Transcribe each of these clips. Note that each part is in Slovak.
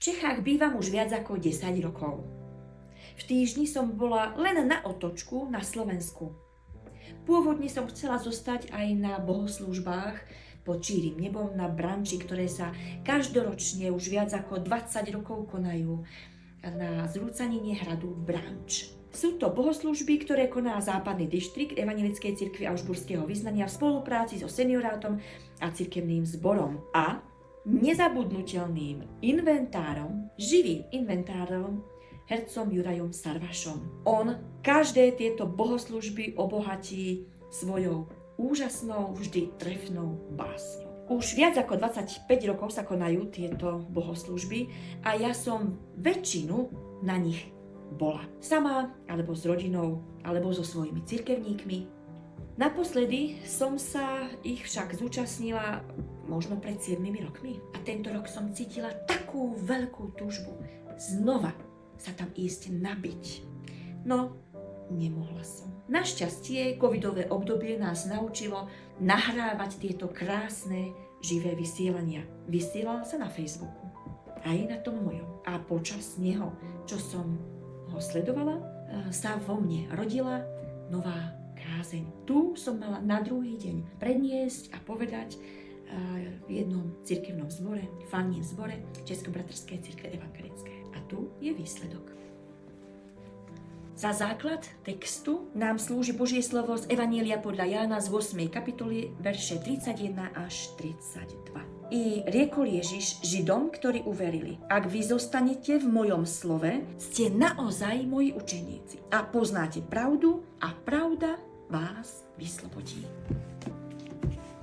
Čechách bývam už viac ako 10 rokov. V týždni som bola len na otočku na Slovensku. Pôvodne som chcela zostať aj na bohoslúžbách pod čírim nebom na branči, ktoré sa každoročne už viac ako 20 rokov konajú na zrúcanine hradu Branč. Sú to bohoslúžby, ktoré koná západný dištrikt Evanjelickej cirkvi Augsburského vyznania v spolupráci so seniorátom a cirkevným zborom a nezabudnutelným inventárom, živým inventárom, hercom Jurajom Sarvašom. On každé tieto bohoslúžby obohatí svojou úžasnou, vždy trefnou básňou. Už viac ako 25 rokov sa konajú tieto bohoslúžby a ja som väčšinu na nich bola. Sama, alebo s rodinou, alebo so svojimi cirkevníkmi. Naposledy som sa ich však zúčastnila možno pred 7 rokmi. A tento rok som cítila takú veľkú túžbu znova sa tam ísť nabiť. No, nemohla som. Našťastie, covidové obdobie nás naučilo nahrávať tieto krásne živé vysielania. Vysielala sa na Facebooku, aj na tom mojom. A počas neho, čo som ho sledovala, sa vo mne rodila nová kázeň. Tu som mala na druhý deň predniesť a povedať v jednom cirkevnom zbore, farním zbore Českobratrskej cirkve evangelickej. A tu je výsledok. Za základ textu nám slúži Božie slovo z Evanjelia podľa Jána z 8. kapitoly, verše 31 až 32. I riekol Ježiš Židom, ktorí uverili: ak vy zostanete v mojom slove, ste naozaj moji učeníci a poznáte pravdu a pravda vás vyslobodí.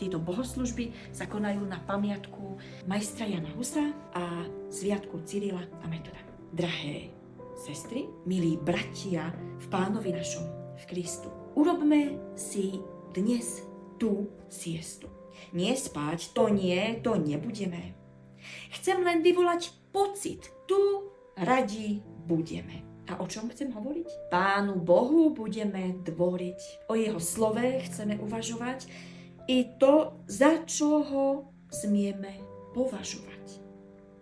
Tieto bohoslužby sa konajú na pamiatku majstra Jana Husa a sviatku Cyrila a Metoda. Drahé sestry, milí bratia v Pánovi našom, v Kristu, urobme si dnes tú siestu. Nie spať, to nebudeme. Chcem len vyvolať pocit, tu radi budeme. A o čom chcem hovoriť? Pánu Bohu budeme dvoriť. O jeho slove chceme uvažovať i to, za čo ho smieme považovať.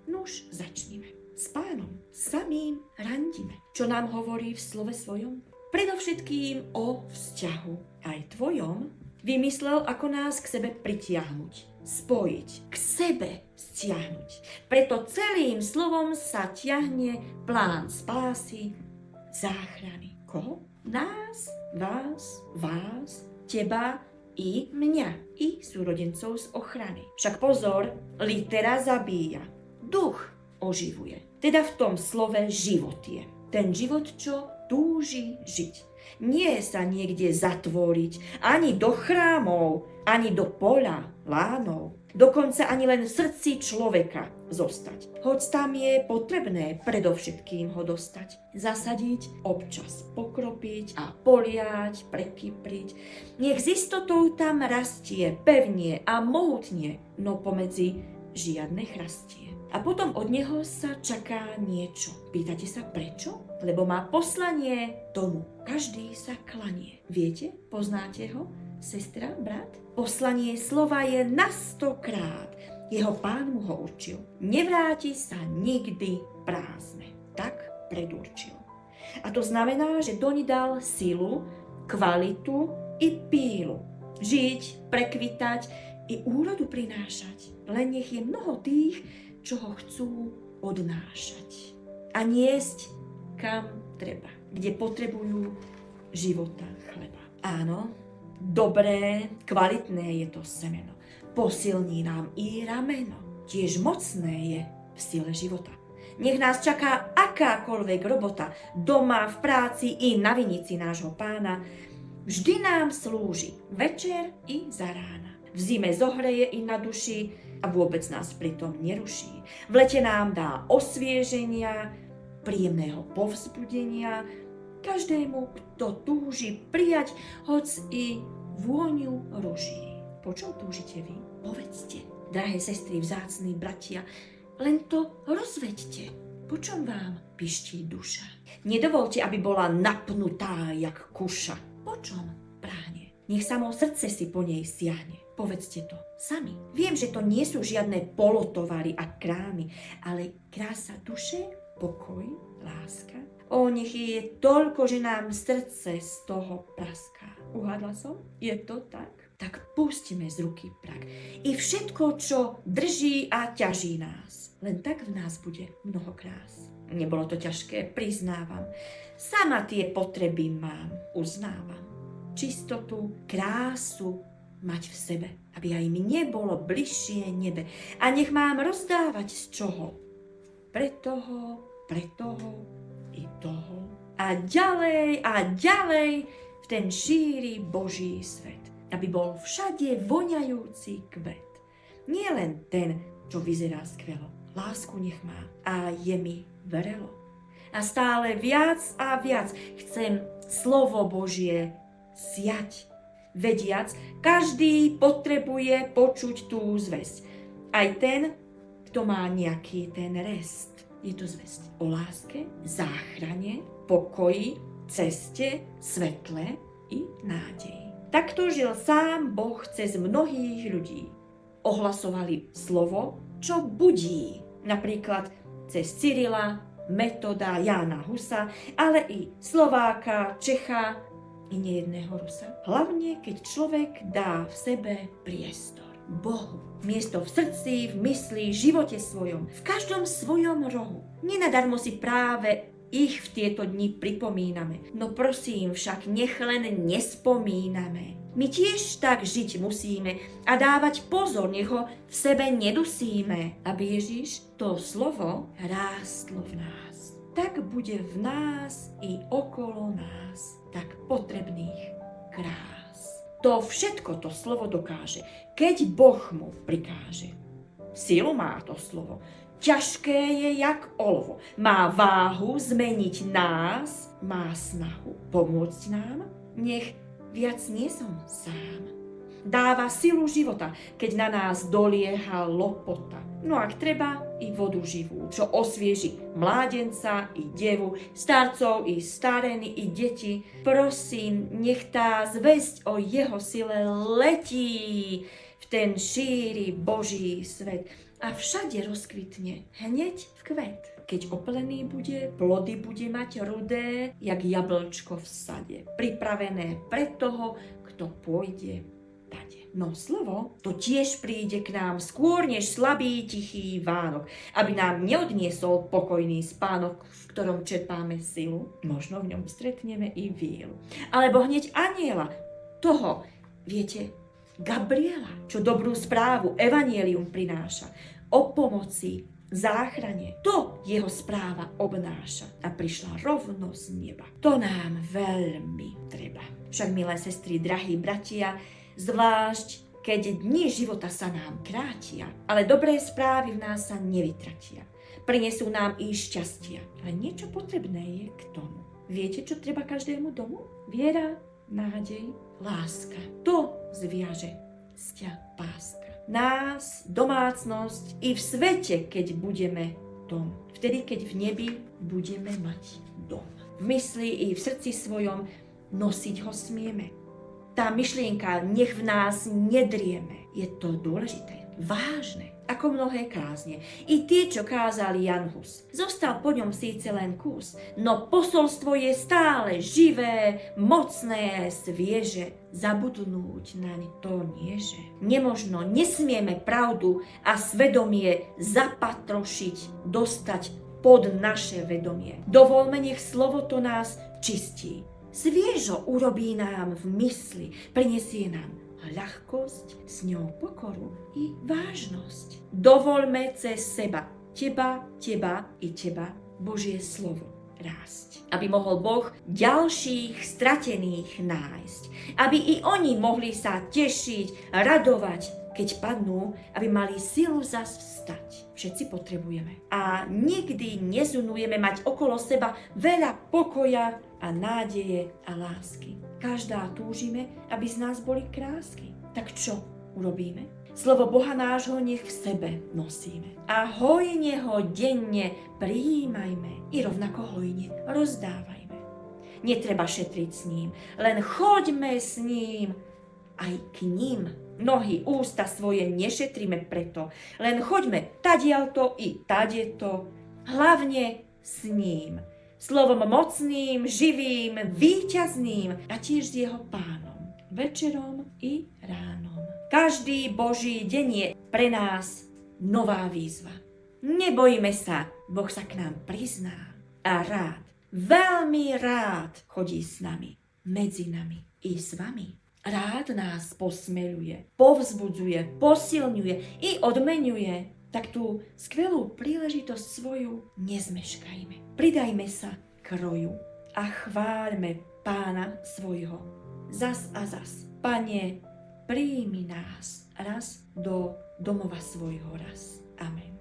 Nuž, začnime. S Pánom samým randíme. Čo nám hovorí v slove svojom? Predovšetkým o vzťahu aj tvojom vymyslel, ako nás k sebe pritiahnuť, spojiť, k sebe stiahnuť. Preto celým slovom sa ťahne plán spásy, záchrany. Koho? Nás, vás, teba i mňa, i súrodencov z ochrany. Však pozor, litera zabíja, duch oživuje. Teda v tom slove život je. Ten život, čo túži žiť. Nie sa niekde zatvoriť, ani do chrámov, ani do poľa, lánov. Dokonca ani len v srdci človeka zostať. Hoď tam je potrebné predovšetkým ho dostať. Zasadiť, občas pokropiť a poliať, prekypriť. Nech s istotou tam rastie, pevnie a mohutne, no pomedzi žiadne chrastie. A potom od neho sa čaká niečo. Pýtate sa prečo? Lebo má poslanie tomu. Každý sa klanie. Viete? Poznáte ho? Sestra, brat? Poslanie slova je na 100 krát. Jeho Pán mu ho určil. Nevráti sa nikdy prázdne. Tak predurčil. A to znamená, že doň dal silu, kvalitu i pílu. Žiť, prekvitať i úrodu prinášať. Len nech je mnoho tých, čo ho chcú odnášať a niesť kam treba, kde potrebujú života chleba. Áno, dobré, kvalitné je to semeno. Posilní nám i rameno. Tiež mocné je v sile života. Nech nás čaká akákoľvek robota, doma, v práci i na vinici nášho Pána. Vždy nám slúži večer i za rána. V zime zohreje i na duši, a vôbec nás pritom neruší. V lete nám dá osvieženia, príjemného povzbudenia, každému, kto túži prijať hoc i vôňu ruží. Po čom túžite vy? Povedzte. Drahé sestry, vzácni bratia, len to rozveďte. Po čom vám piští duša? Nedovolte, aby bola napnutá jak kuša. Po čom práhne? Nech samo srdce si po nej siahne. Povedzte to sami. Viem, že to nie sú žiadne polotovary a krámy, ale krása duše, pokoj, láska. Nech je toľko, že nám srdce z toho praská. Uhádla som? Je to tak? Tak pustíme z ruky prach. I všetko, čo drží a ťaží nás. Len tak v nás bude mnoho krás. Nebolo to ťažké, priznávam. Sama tie potreby mám, uznávam. Čistotu, krásu mať v sebe, aby aj mne bolo bližšie nebe. A nech mám rozdávať z čoho? Pre toho i toho. A ďalej v ten šíri Boží svet. Aby bol všade voňajúci kvet. Nie len ten, čo vyzerá skvelo. Lásku nech má a je mi verelo. A stále viac a viac chcem slovo Božie siať. Vediac, každý potrebuje počuť tú zvesť. Aj ten, kto má nejaký ten rest. Je to zvesť o láske, záchrane, pokoji, ceste, svetle i nádeji. Takto žil sám Boh cez mnohých ľudí. Ohlasovali slovo, čo budí. Napríklad cez Cyrila, Metoda, Jána Husa, ale i Slováka, Čecha i nejedného Rusa. Hlavne, keď človek dá v sebe priestor Bohu. Miesto v srdci, v mysli, živote svojom, v každom svojom rohu. Nenadarmo si práve ich v tieto dni pripomíname. No prosím, však nech len nespomíname. My tiež tak žiť musíme a dávať pozor, nech ho v sebe nedusíme, aby Ježiš to slovo rástlo v nás. Tak bude v nás i okolo nás tak potrebných krás. To všetko to slovo dokáže, keď Boh mu prikáže. Silu má to slovo. Ťažké je jak olovo. Má váhu zmeniť nás, má snahu pomôcť nám. Nech viac nie som sám. Dáva silu života, keď na nás dolieha lopota. No ak treba, i vodu živú, čo osvieži mládenca i devu, starcov i stareny i deti. Prosím, nech tá zvesť o jeho sile letí v ten šíri Boží svet a všade rozkvitne hneď v kvet. Keď oplený bude, plody bude mať rudé, jak jablčko v sade, pripravené pre toho, kto pôjde tade. No slovo, to tiež príde k nám skôr než slabý, tichý Vánok, aby nám neodniesol pokojný spánok, v ktorom čerpáme silu. Možno v ňom stretneme i vílu. Alebo hneď anjela, toho, viete, Gabriela, čo dobrú správu, evanjelium prináša, o pomoci, záchrane. To jeho správa obnáša a prišla rovno z neba. To nám veľmi treba. Však, milé sestry, drahí bratia, zvlášť keď dni života sa nám krátia, ale dobré správy v nás sa nevytratia. Prinesú nám i šťastia, ale niečo potrebné je k tomu. Viete, čo treba každému domu? Viera, nádej, láska. To zviaže vzťah páska. Nás, domácnosť i v svete, keď budeme dom. Vtedy, keď v nebi budeme mať dom. V mysli i v srdci svojom nosiť ho smieme. Tá myšlienka nech v nás nedrieme. Je to dôležité, vážne, ako mnohé kázne. I tie, čo kázali Jan Hus. Zostal po ňom síce len kus, no posolstvo je stále živé, mocné, svieže. Zabudnúť naň to nieže. Nemožno, nesmieme pravdu a svedomie zapatrošiť, dostať pod naše vedomie. Dovolme, nech slovo to nás čistí. Sviežo urobí nám v mysli, prinesie nám ľahkosť, s ňou pokoru i vážnosť. Dovoľme cez seba, teba i teba, Božie slovo rásť. Aby mohol Boh ďalších stratených nájsť. Aby i oni mohli sa tešiť, radovať, keď padnú, aby mali silu zas vstať. Všetci potrebujeme. A nikdy nezunujeme mať okolo seba veľa pokoja a nádeje a lásky. Každá túžime, aby z nás boli krásky. Tak čo urobíme? Slovo Boha nášho nech v sebe nosíme. A hojne ho denne prijímajme i rovnako hojne rozdávajme. Netreba šetriť s ním, len choďme s ním aj k ním. Nohy, ústa svoje nešetríme preto, len choďme tadiaľto i tadeto, hlavne s ním, slovom mocným, živým, víťazným a tiež s jeho pánom, večerom i ránom. Každý Boží deň je pre nás nová výzva. Nebojíme sa, Boh sa k nám prizná a rád, veľmi rád chodí s nami, medzi nami i s vami. Rád nás posmeľuje, povzbudzuje, posilňuje i odmeňuje. Tak tú skvelú príležitosť svoju nezmeškajme. Pridajme sa k roju a chváľme Pána svojho. Zas a zas. Pane, príjmi nás raz do domova svojho raz. Amen.